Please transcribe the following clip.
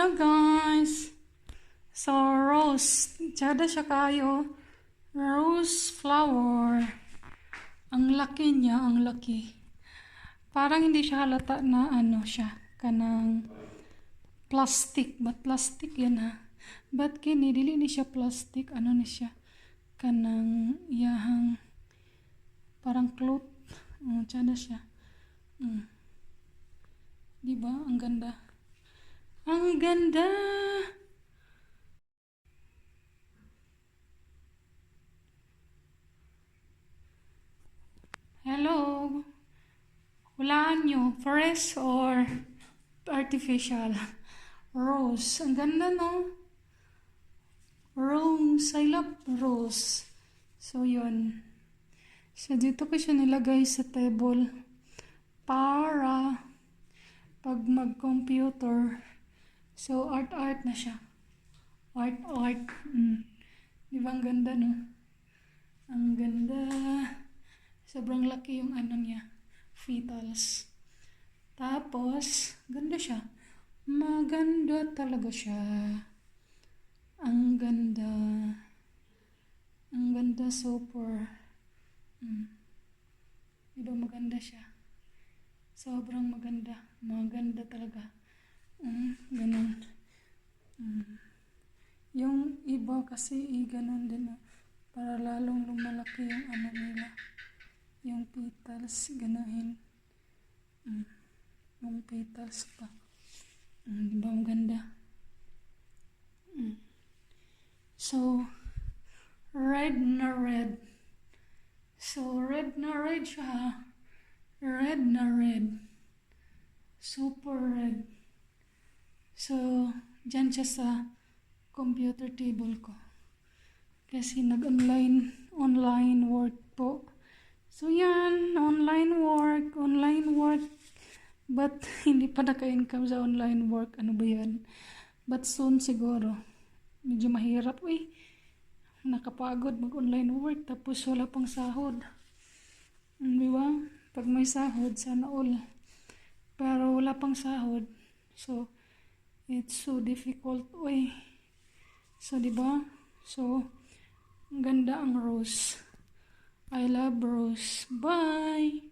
Hello guys! So, rose. Tsada siya kayo. Rose flower. Ang laki niya, ang laki. Parang hindi siya halata na ano siya. Kanang plastic. But plastic yan ha. But kini, dili ni siya plastic. Ano ni siya? Kanang iyahang parang cloth. Tsada siya. Diba? Ang ganda. Ang ganda! Hello! Hulaan nyo, fresh or artificial? Rose. Ang ganda, no? Rose. I love rose. So, yun. So, dito ko siya nilagay sa table para pag mag-computer. So, art-art na siya. Art-art. Di ba ang ganda, no? Ang ganda. Sobrang laki yung ano niya. Petals. Tapos, ganda siya. Maganda talaga siya. Ang ganda. Ang ganda, super. Diba maganda siya? Sobrang maganda. Maganda talaga. Ganun. Yung iba kasi ganun din. Para lalong lumalaki yung ano nila. Yung petals. Ganahin. Yung petals pa. Diba maganda? So, red na red. So, red na red siya. Red na red. Super red. So, dyan siya sa computer table ko. Kasi online work po. So, yan. Online work. But, hindi pa naka-income sa online work. Ano ba yan? But soon siguro. Medyo mahirap. Nakapagod mag-online work. Tapos wala pang sahod. Diba? Pag may sahod, sana all. Pero wala pang sahod. So, it's so difficult. So, diba? So, ang ganda ang rose. I love rose. Bye!